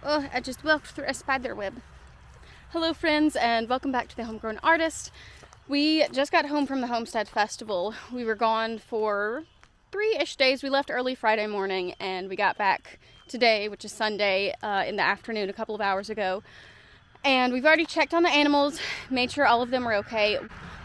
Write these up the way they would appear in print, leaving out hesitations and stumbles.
Oh, I just walked through a spider web. Hello friends, and welcome back to the Homegrown Artist. We just got home from the Homestead Festival. We were gone for 3-ish days. We left early Friday morning and we got back today, which is Sunday, in the afternoon, a couple of hours ago. And we've already checked on the animals, made sure all of them were okay.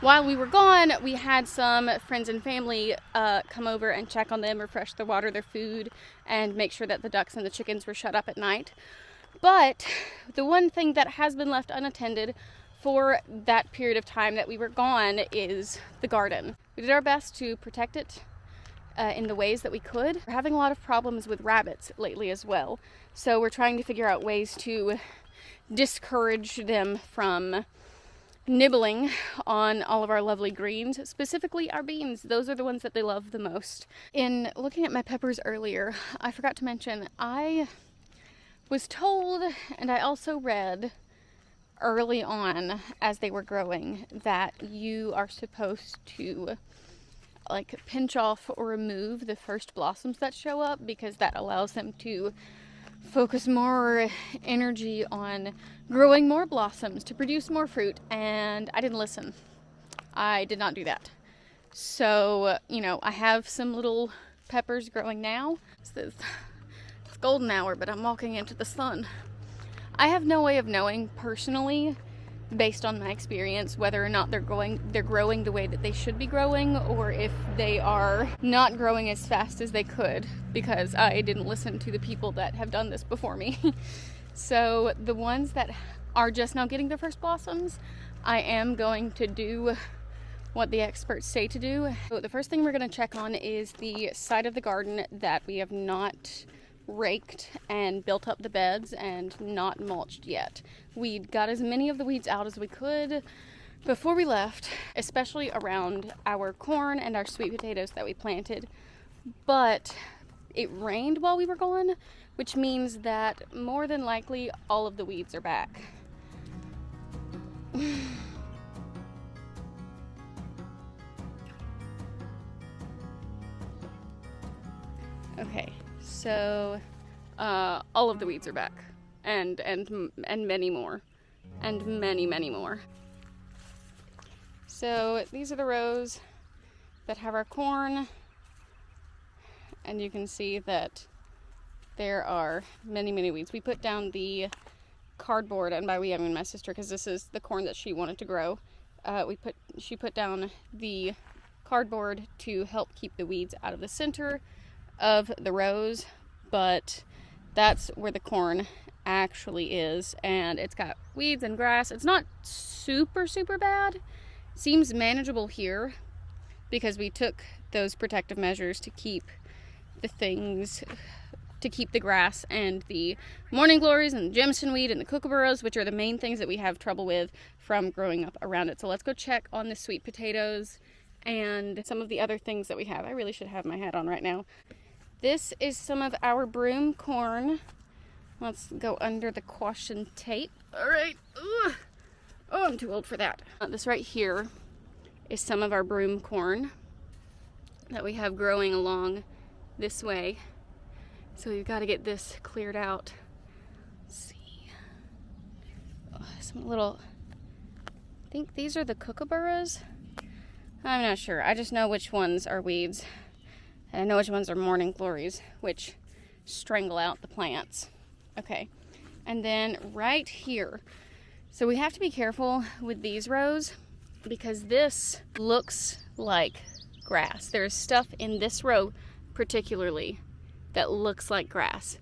While we were gone, we had some friends and family come over and check on them, refresh their water, their food, and make sure that the ducks and the chickens were shut up at night. But the one thing that has been left unattended for that period of time that we were gone is the garden. We did our best to protect it in the ways that we could. We're having a lot of problems with rabbits lately as well. So we're trying to figure out ways to discourage them from nibbling on all of our lovely greens, specifically our beans. Those are the ones that they love the most. In looking at my peppers earlier, I forgot to mention, I was told, and I also read early on as they were growing, that you are supposed to pinch off or remove the first blossoms that show up, because that allows them to focus more energy on growing more blossoms to produce more fruit. And I didn't listen. I did not do that. So, I have some little peppers growing now. It's golden hour, but I'm walking into the sun. I have no way of knowing personally, based on my experience, whether or not they're growing the way that they should be growing, or if they are not growing as fast as they could, because I didn't listen to the people that have done this before me. So the ones that are just now getting their first blossoms, I am going to do what the experts say to do. So the first thing we're going to check on is the side of the garden that we have not raked and built up the beds and not mulched yet. We got as many of the weeds out as we could before we left, especially around our corn and our sweet potatoes that we planted. But it rained while we were gone, which means that more than likely all of the weeds are back. Okay. So, all of the weeds are back, and many more, and many more. So these are the rows that have our corn, and you can see that there are many weeds. We put down the cardboard, and by we I mean my sister, because this is the corn that she wanted to grow. She put down the cardboard to help keep the weeds out of the center of the rows, but that's where the corn actually is, and it's got weeds and grass. It's not super bad. Seems manageable here because we took those protective measures to keep the grass and the morning glories and the Jemison weed and the kookaburras, which are the main things that we have trouble with from growing up around it. So let's go check on the sweet potatoes and some of the other things that we have. I really should have my hat on right now. This is some of our broom corn. Let's go under the caution tape. All right. Ugh. Oh, I'm too old for that. This right here is some of our broom corn that we have growing along this way. So we've got to get this cleared out. Let's see. Oh, I think these are the kookaburras. I'm not sure. I just know which ones are weeds. And I know which ones are morning glories, which strangle out the plants. Okay, and then right here. So we have to be careful with these rows because this looks like grass. There's stuff in this row particularly that looks like grass,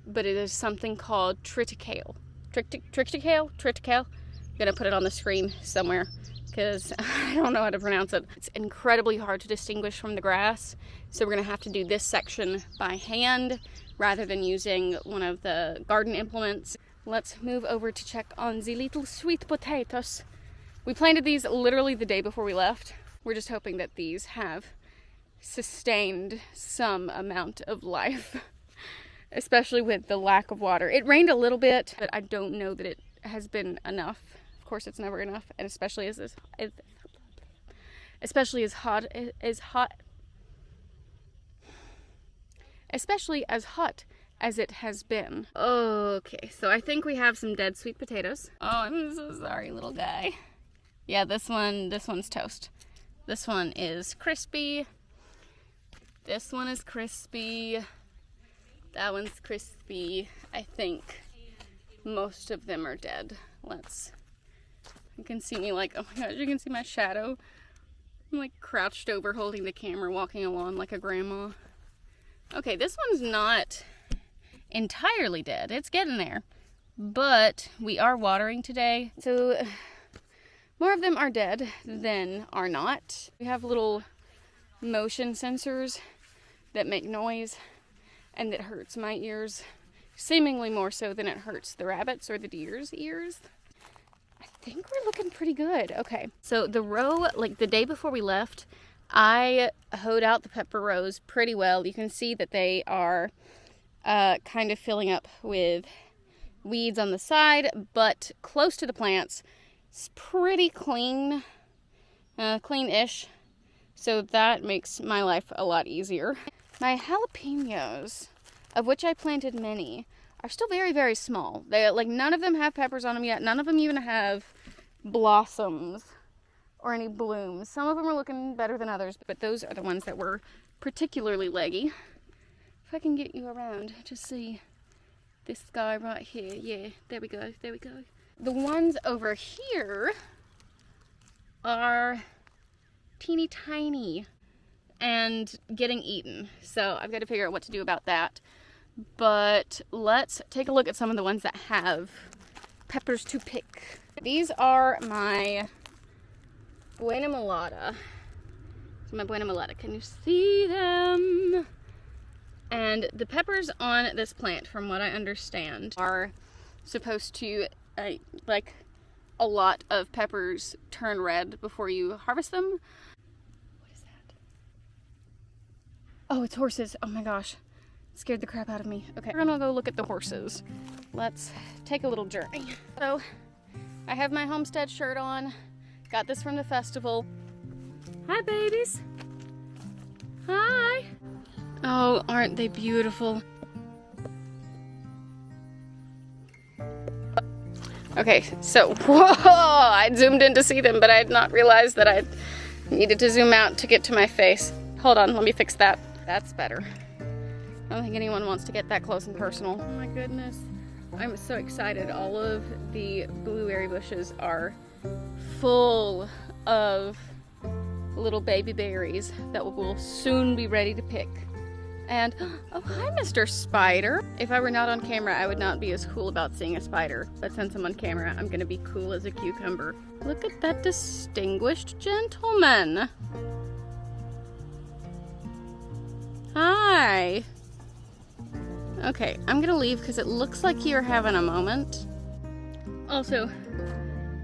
but it is something called triticale. Triticale? I'm gonna put it on the screen somewhere, because I don't know how to pronounce it. It's incredibly hard to distinguish from the grass, so we're gonna have to do this section by hand rather than using one of the garden implements. Let's move over to check on the little sweet potatoes. We planted these literally the day before we left. We're just hoping that these have sustained some amount of life, especially with the lack of water. It rained a little bit, but I don't know that it has been enough. Of course, it's never enough, and especially as hot as it has been. Okay, so I think we have some dead sweet potatoes. Oh, I'm so sorry, little guy. Yeah, this one's toast. This one is crispy. This one is crispy. That one's crispy. I think most of them are dead. You can see me like, oh my gosh, you can see my shadow. I'm like crouched over holding the camera, walking along like a grandma. Okay, this one's not entirely dead. It's getting there. But we are watering today. So more of them are dead than are not. We have little motion sensors that make noise and that hurts my ears, seemingly more so than it hurts the rabbits or the deer's ears. I think we're looking pretty good. Okay, so the row, like the day before we left, I hoed out the pepper rows pretty well. You can see that they are kind of filling up with weeds on the side, but close to the plants, it's pretty clean, clean-ish. So that makes my life a lot easier. My jalapenos, of which I planted many, are still very, very small. They like none of them have peppers on them yet. None of them even have blossoms or any blooms. Some of them are looking better than others, but those are the ones that were particularly leggy. If I can get you around to see this guy right here. Yeah, there we go, there we go. The ones over here are teeny tiny and getting eaten. So I've got to figure out what to do about that. But let's take a look at some of the ones that have peppers to pick. These are my Buena Mulata. My Buena Mulata. Can you see them? And the peppers on this plant, from what I understand, are supposed to, like, a lot of peppers turn red before you harvest them. What is that? Oh, it's horses. Oh my gosh. It scared the crap out of me. Okay, we're gonna go look at the horses. Let's take a little journey. So, I have my Homestead shirt on. Got this from the festival. Hi, babies. Hi. Oh, aren't they beautiful? Okay, so, whoa, I zoomed in to see them, but I had not realized that I needed to zoom out to get to my face. Hold on, let me fix that. That's better. I don't think anyone wants to get that close and personal. Oh my goodness. I'm so excited. All of the blueberry bushes are full of little baby berries that will soon be ready to pick. And, oh, hi, Mr. Spider. If I were not on camera, I would not be as cool about seeing a spider. But since I'm on camera, I'm gonna be cool as a cucumber. Look at that distinguished gentleman. Hi. Okay, I'm gonna leave because it looks like you're having a moment. Also,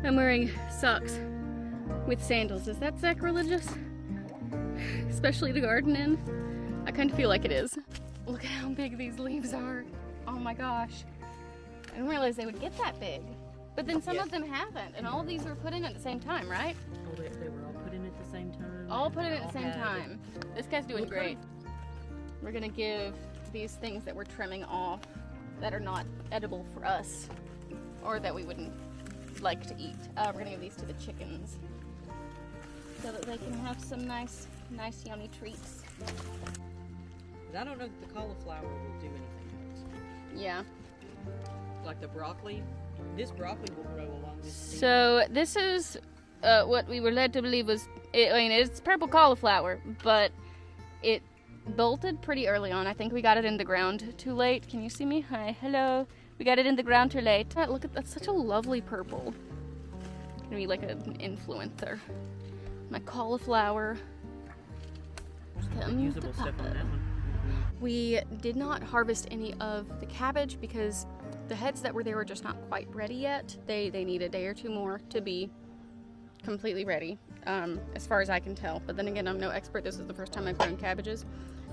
I'm wearing socks with sandals. Is that sacrilegious? Especially to garden in? I kind of feel like it is. Look at how big these leaves are. Oh my gosh. I didn't realize they would get that big. But then some of them haven't, and all of these were put in at the same time, right? Oh, they were all put in at the same time? All put in at the same time. This guy's doing great. We're gonna give these things that we're trimming off that are not edible for us, or that we wouldn't like to eat. We're gonna give these to the chickens so that they can have some nice yummy treats. I don't know that the cauliflower will do anything else. Yeah. Like the broccoli. This broccoli will grow along this seed. So this is what we were led to believe was, it's purple cauliflower, but it bolted pretty early on. I think we got it in the ground too late. Can you see me? Hi, hello. We got it in the ground too late. Look at that's such a lovely purple. Gonna be like an influencer. My cauliflower. Usable stuff on that one. We did not harvest any of the cabbage because the heads that were there were just not quite ready yet. They need a day or two more to be completely ready, as far as I can tell. But then again, I'm no expert. This is the first time I've grown cabbages,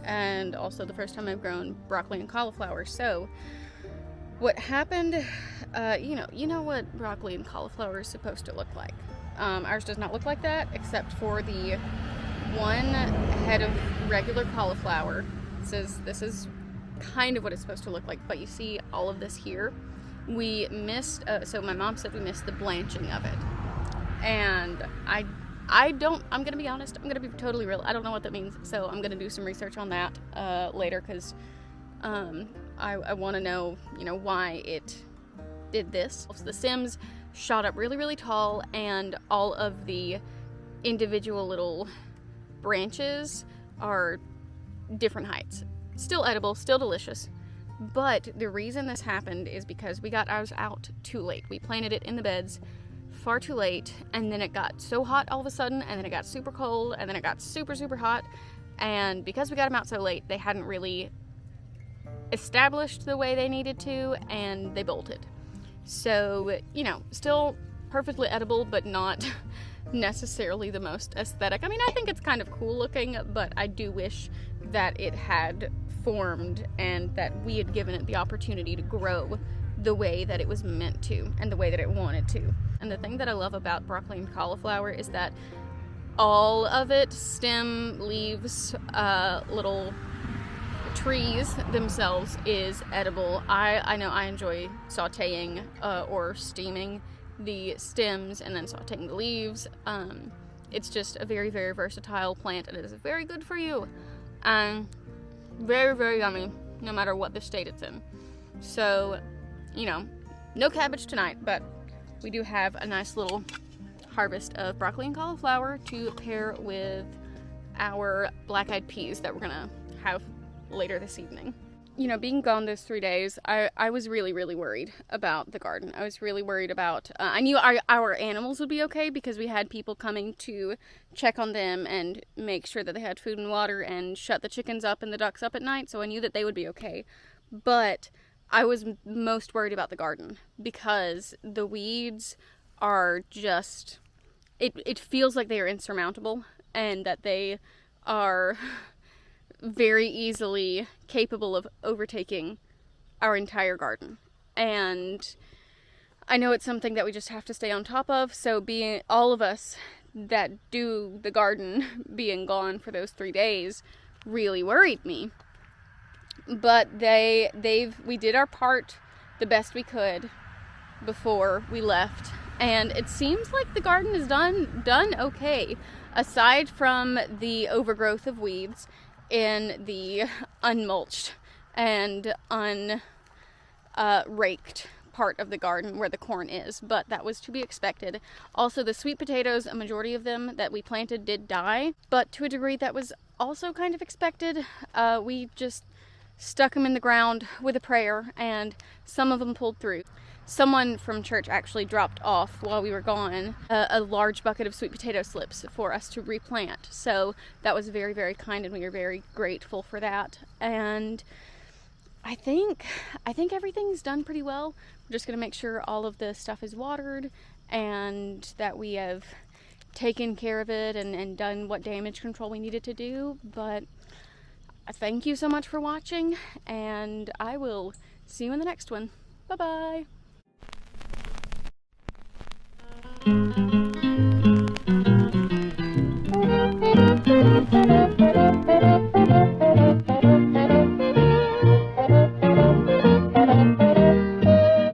and also the first time I've grown broccoli and cauliflower. So what happened, you know what broccoli and cauliflower is supposed to look like. Ours does not look like that, except for the one head of regular cauliflower. This is kind of what it's supposed to look like. But you see all of this here, we missed, so my mom said we missed the blanching of it. And I'm gonna be honest, I'm gonna be totally real, I don't know what that means, so I'm gonna do some research on that later, because I want to know, why it did this. The stems shot up really, really tall, and all of the individual little branches are different heights. Still edible, still delicious. But the reason this happened is because we got ours out too late. We planted it in the beds far too late, and then it got so hot all of a sudden, and then it got super cold, and then it got super, super hot. And because we got them out so late, they hadn't really established the way they needed to, and they bolted. So, still perfectly edible, but not necessarily the most aesthetic. I mean, I think it's kind of cool looking, but I do wish that it had formed and that we had given it the opportunity to grow the way that it was meant to and the way that it wanted to. And the thing that I love about broccoli and cauliflower is that all of it, stem, leaves, little trees themselves, is edible. I know I enjoy sauteing or steaming the stems and then sauteing the leaves. It's just a very, very versatile plant, and it is very good for you. Very, very yummy, no matter what the state it's in. So, no cabbage tonight, but we do have a nice little harvest of broccoli and cauliflower to pair with our black-eyed peas that we're gonna have later this evening. Being gone those 3 days, I was really, really worried about the garden. I was really worried about, I knew our animals would be okay because we had people coming to check on them and make sure that they had food and water and shut the chickens up and the ducks up at night, so I knew that they would be okay. But I was most worried about the garden because the weeds are just, it feels like they are insurmountable, and that they are very easily capable of overtaking our entire garden. And I know it's something that we just have to stay on top of, so being all of us that do the garden being gone for those 3 days really worried me. But we did our part the best we could before we left, and it seems like the garden is done okay, aside from the overgrowth of weeds in the unmulched and unraked part of the garden where the corn is, but that was to be expected. Also, the sweet potatoes, a majority of them that we planted did die, but to a degree that was also kind of expected. We just stuck them in the ground with a prayer, and some of them pulled through. Someone from church actually dropped off while we were gone a large bucket of sweet potato slips for us to replant. So that was very, very kind, and we are very grateful for that. And I think everything's done pretty well. We're just going to make sure all of the stuff is watered and that we have taken care of it and done what damage control we needed to do. But thank you so much for watching, and I will see you in the next one. Bye-bye.